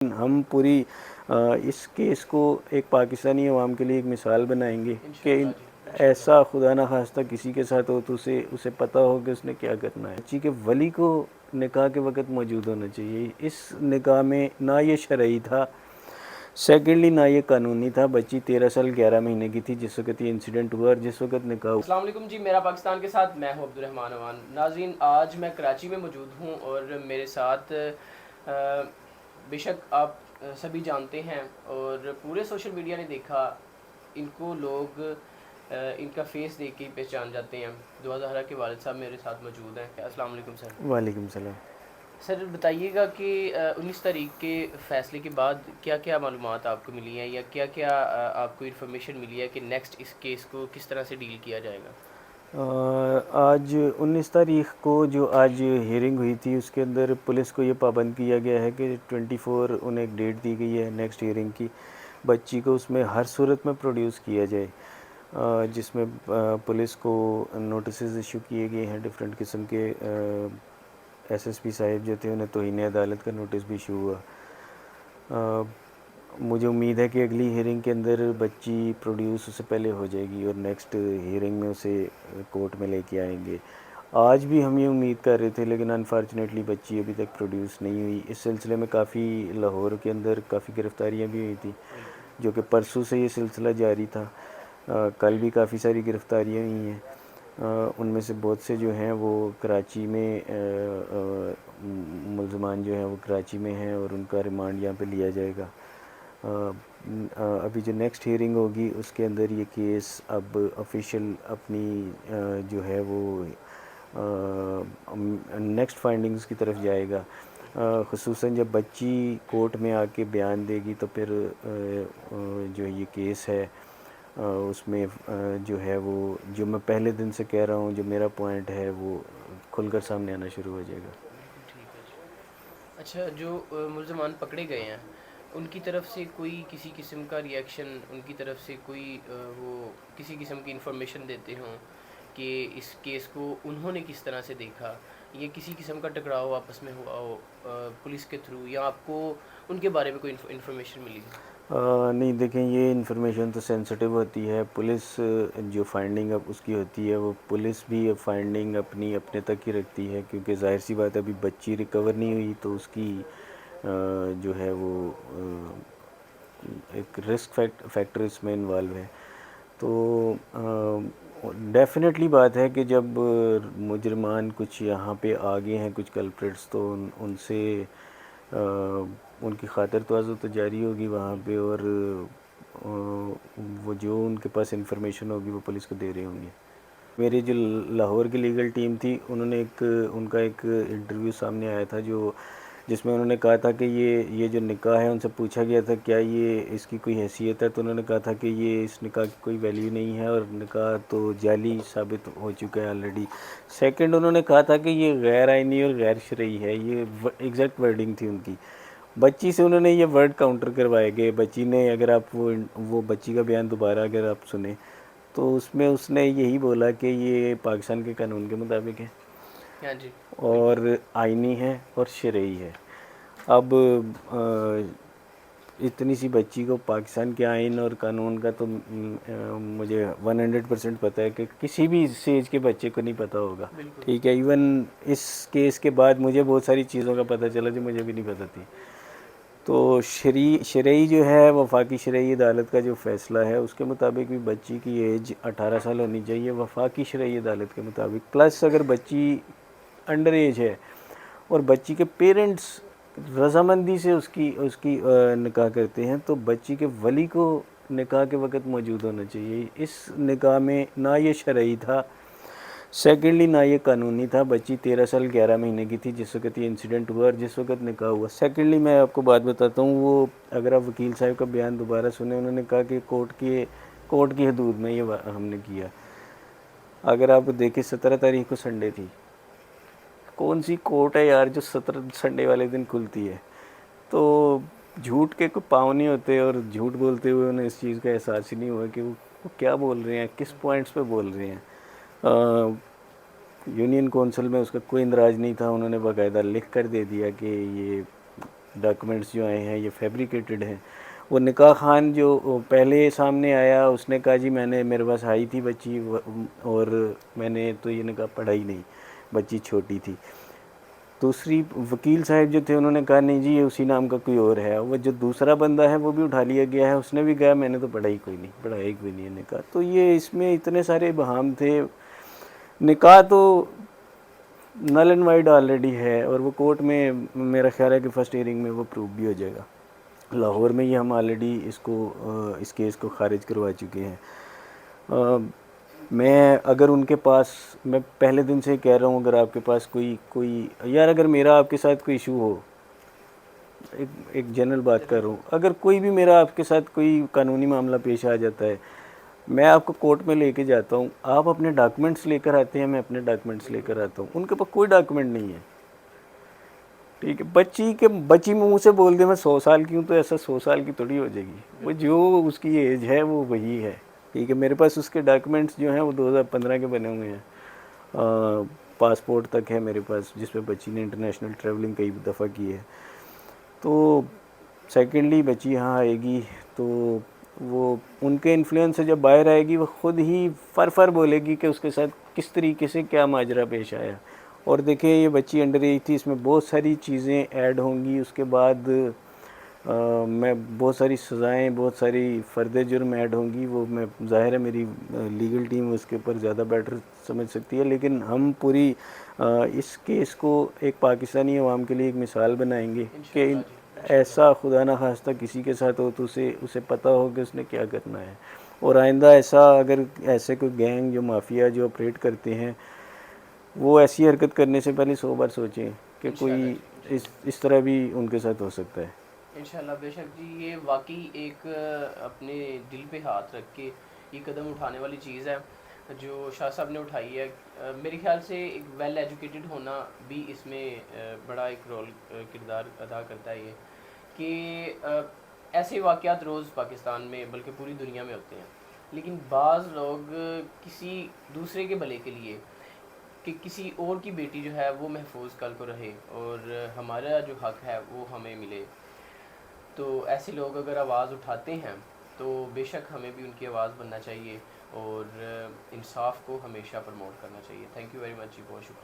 ہم پوری اس کیس کو ایک پاکستانی عوام کے لیے ایک مثال بنائیں گے کہ ایسا خدا نخواستہ کسی کے ساتھ ہو تو اسے پتہ ہو کہ اس نے کیا کرنا ہے. بچی کے ولی کو نکاح کے وقت موجود ہونا چاہیے. اس نکاح میں نہ یہ شرعی تھا، سیکنڈلی نہ یہ قانونی تھا. بچی 13 سال 11 مہینے کی تھی جس وقت یہ انسیڈنٹ ہوا اور جس وقت نکاح ہوا. السلام علیکم جی، میرا پاکستان کے ساتھ میں ہوں عبد الرحمن اوان. ناظرین، آج میں کراچی میں موجود ہوں اور میرے ساتھ بے شک آپ سبھی جانتے ہیں اور پورے سوشل میڈیا نے دیکھا، ان کو لوگ ان کا فیس دیکھ کے ہی پہچان جاتے ہیں. دعا زہرا کے والد صاحب میرے ساتھ موجود ہیں. السلام علیکم سر. وعلیکم السلام. سر بتائیے گا کہ 19 تاریخ کے فیصلے کے بعد کیا کیا معلومات آپ کو ملی ہیں یا کیا کیا آپ کو انفارمیشن ملی ہے کہ نیکسٹ اس کیس کو کس طرح سے ڈیل کیا جائے گا؟ آج 19 تاریخ کو جو آج ہیئرنگ ہوئی تھی اس کے اندر پولیس کو یہ پابند کیا گیا ہے کہ 24 انہیں ایک ڈیٹ دی گئی ہے نیکسٹ ہیئرنگ کی. بچی کو اس میں ہر صورت میں پروڈیوس کیا جائے، جس میں پولیس کو نوٹسز ایشو کیے گئے ہیں ڈفرینٹ قسم کے. ایس ایس پی صاحب جو تھے انہیں توہین عدالت کا نوٹس بھی ایشو ہوا. مجھے امید ہے کہ اگلی ہیئرنگ کے اندر بچی پروڈیوس اس سے پہلے ہو جائے گی اور نیکسٹ ہیئرنگ میں اسے کورٹ میں لے کے آئیں گے. آج بھی ہم یہ امید کر رہے تھے لیکن انفارچونیٹلی بچی ابھی تک پروڈیوس نہیں ہوئی. اس سلسلے میں کافی لاہور کے اندر کافی گرفتاریاں بھی ہوئی تھیں جو کہ پرسوں سے یہ سلسلہ جاری تھا. کل بھی کافی ساری گرفتاریاں ہوئی ہیں. ان میں سے بہت سے جو ہیں وہ کراچی میں ملزمان جو ہیں وہ کراچی میں ہیں اور ان کا ریمانڈ یہاں پہ لیا جائے گا. ابھی جو نیکسٹ ہیئرنگ ہوگی اس کے اندر یہ کیس اب آفیشیل اپنی جو ہے وہ نیکسٹ فائنڈنگز کی طرف جائے گا. خصوصاً جب بچی کورٹ میں آ کے بیان دے گی تو پھر جو یہ کیس ہے اس میں جو ہے وہ جو میں پہلے دن سے کہہ رہا ہوں جو میرا پوائنٹ ہے وہ کھل کر سامنے آنا شروع ہو جائے گا. بالکل ٹھیک ہے جی. اچھا، جو ملزمان پکڑے گئے ہیں ان کی طرف سے کوئی کسی قسم کا ریئیکشن، ان کی طرف سے کوئی وہ کسی قسم کی انفارمیشن دیتے ہوں کہ اس کیس کو انہوں نے کس طرح سے دیکھا، یہ کسی قسم کا ٹکراؤ آپس میں ہوا ہو پولیس کے تھرو، یا آپ کو ان کے بارے میں کوئی انفارمیشن ملی؟ نہیں دیکھیں، یہ انفارمیشن تو سینسٹیو ہوتی ہے. پولیس جو فائنڈنگ اب اس کی ہوتی ہے وہ پولیس بھی فائنڈنگ اپنے تک ہی رکھتی ہے کیونکہ ظاہر سی بات ہے ابھی بچی ریکور نہیں ہوئی تو اس کی جو ہے وہ ایک رسک فیکٹر اس میں انوالو ہے. تو ڈیفینیٹلی بات ہے کہ جب مجرمان کچھ یہاں پہ آگے ہیں کچھ کلپریٹس تو ان سے ان کی خاطر تواضع تو جاری ہوگی وہاں پہ اور وہ جو ان کے پاس انفارمیشن ہوگی وہ پولیس کو دے رہے ہوں گے. میری جو لاہور کی لیگل ٹیم تھی انہوں نے ان کا ایک انٹرویو سامنے آیا تھا جس میں انہوں نے کہا تھا کہ یہ جو نکاح ہے ان سے پوچھا گیا تھا کیا یہ اس کی کوئی حیثیت ہے تو انہوں نے کہا تھا کہ یہ اس نکاح کی کوئی ویلیو نہیں ہے اور نکاح تو جعلی ثابت ہو چکا ہے آلریڈی. سیکنڈ انہوں نے کہا تھا کہ یہ غیر آئینی اور غیر شرعی ہے. یہ ایگزیکٹ ورڈنگ تھی ان کی. بچی سے انہوں نے یہ ورڈ کاؤنٹر کروائے گئے. بچی نے اگر آپ وہ بچی کا بیان دوبارہ اگر آپ سنیں تو اس میں اس نے یہی بولا کہ یہ پاکستان کے قانون کے مطابق ہے ہاں جی، اور بالکل. آئینی ہے اور شرعی ہے. اب اتنی سی بچی کو پاکستان کے آئین اور قانون کا تو مجھے 100% پتہ ہے کہ کسی بھی اسٹیج کے بچے کو نہیں پتہ ہوگا. بالکل. ٹھیک ہے، ایون اس کیس کے بعد مجھے بہت ساری چیزوں کا پتہ چلا جو مجھے بھی نہیں پتہ تھی. تو شرعی جو ہے وفاقی شرعی عدالت کا جو فیصلہ ہے اس کے مطابق بھی بچی کی ایج 18 سال ہونی چاہیے وفاقی شرعی عدالت کے مطابق. پلس اگر بچی انڈر ایج ہے اور بچی کے پیرنٹس رضامندی سے اس کی نکاح کرتے ہیں تو بچی کے ولی کو نکاح کے وقت موجود ہونا چاہیے. اس نکاح میں نہ یہ شرعی تھا، سیکنڈلی نہ یہ قانونی تھا. بچی 13 سال 11 مہینے کی تھی جس وقت یہ انسیڈنٹ ہوا اور جس وقت نکاح ہوا. سیکنڈلی میں آپ کو بات بتاتا ہوں، وہ اگر آپ وکیل صاحب کا بیان دوبارہ سنیں انہوں نے کہا کہ کورٹ کی حدود میں یہ ہم نے کیا. اگر آپ دیکھیں 17 تاریخ کو سنڈے تھی. کون سی کورٹ ہے یار جو سنڈے والے دن کھلتی ہے؟ تو جھوٹ کے کوئی پاؤں نہیں ہوتے اور جھوٹ بولتے ہوئے انہیں اس چیز کا احساس ہی نہیں ہوا کہ وہ کیا بول رہے ہیں، کس پوائنٹس پہ بول رہے ہیں. یونین کونسل میں اس کا کوئی اندراج نہیں تھا. انہوں نے باقاعدہ لکھ کر دے دیا کہ یہ ڈاکومنٹس جو آئے ہیں یہ فیبریکیٹڈ ہیں. وہ نکاح خان جو پہلے سامنے آیا اس نے کہا جی میں نے میرے پاس آئی تھی بچی اور میں نے تو یہ نکاح پڑھا ہی نہیں, بچی چھوٹی تھی. دوسری وکیل صاحب جو تھے انہوں نے کہا نہیں جی یہ اسی نام کا کوئی اور ہے. وہ جو دوسرا بندہ ہے وہ بھی اٹھا لیا گیا ہے, اس نے بھی کہا میں نے تو پڑھائی کوئی نہیں, پڑھائی کوئی نہیں ہے نکاح. تو یہ اس میں اتنے سارے ابہام تھے. نکاح تو نل اینڈ وائڈ آلریڈی ہے اور وہ کورٹ میں میرا خیال ہے کہ فرسٹ ہیئرنگ میں وہ پروو بھی ہو جائے گا. لاہور میں ہی ہم آلریڈی اس کیس کو خارج کروا چکے ہیں. میں اگر ان کے پاس, میں پہلے دن سے کہہ رہا ہوں اگر آپ کے پاس کوئی یار اگر میرا آپ کے ساتھ کوئی ایشو ہو, ایک جنرل بات کر رہا ہوں, اگر کوئی بھی میرا آپ کے ساتھ کوئی قانونی معاملہ پیش آ جاتا ہے, میں آپ کو کورٹ میں لے کے جاتا ہوں, آپ اپنے ڈاکومنٹس لے کر آتے ہیں, میں اپنے ڈاکومنٹس لے کر آتا ہوں. ان کے پاس کوئی ڈاکومنٹ نہیں ہے, ٹھیک ہے. بچی منہ سے بول دے میں 100 سال کی ہوں تو ایسا 100 سال کی تھوڑی ہو جائے گی. وہ جو اس کی ایج ہے وہ وہی ہے, ٹھیک ہے. میرے پاس اس کے ڈاکومنٹس جو ہیں وہ 2015 کے بنے ہوئے ہیں. پاسپورٹ تک ہے میرے پاس جس پہ بچی نے انٹرنیشنل ٹریولنگ کئی دفعہ کی ہے. تو سیکنڈلی بچی یہاں آئے گی تو وہ ان کے انفلوئنس سے جب باہر آئے گی وہ خود ہی فر بولے گی کہ اس کے ساتھ کس طریقے سے کیا ماجرا پیش آیا. اور دیکھیں یہ بچی انڈر ایج تھی, اس میں بہت ساری چیزیں ایڈ ہوں گی. اس کے بعد میں بہت ساری سزائیں, بہت ساری فرد جرم ایڈ ہوں گی. وہ میں ظاہر ہے میری لیگل ٹیم اس کے اوپر زیادہ بیٹر سمجھ سکتی ہے, لیکن ہم پوری اس کیس کو ایک پاکستانی عوام کے لیے ایک مثال بنائیں گے کہ انشاءاللہ جی انشاءاللہ. ایسا خدا نہ خواستہ کسی کے ساتھ ہو تو اسے پتہ ہو کہ اس نے کیا کرنا ہے. اور آئندہ ایسا اگر ایسے کوئی گینگ جو مافیا جو آپریٹ کرتے ہیں وہ ایسی حرکت کرنے سے پہلے 100 بار سوچیں کہ انشاءاللہ کوئی جی انشاءاللہ. اس طرح بھی ان کے ساتھ ہو سکتا ہے. انشاءاللہ بے شک جی. یہ واقعی ایک اپنے دل پہ ہاتھ رکھ کے یہ قدم اٹھانے والی چیز ہے جو شاہ صاحب نے اٹھائی ہے. میرے خیال سے ایک ویل ایجوکیٹڈ ہونا بھی اس میں بڑا ایک رول کردار ادا کرتا ہے, یہ کہ ایسے واقعات روز پاکستان میں بلکہ پوری دنیا میں ہوتے ہیں, لیکن بعض لوگ کسی دوسرے کے بھلے کے لیے کہ کسی اور کی بیٹی جو ہے وہ محفوظ کل کو رہے اور ہمارا جو حق ہے وہ ہمیں ملے, تو ایسے لوگ اگر آواز اٹھاتے ہیں تو بے شک ہمیں بھی ان کی آواز بننا چاہیے اور انصاف کو ہمیشہ پروموٹ کرنا چاہیے. تھینک یو ویری مچ جی, بہت شکریہ.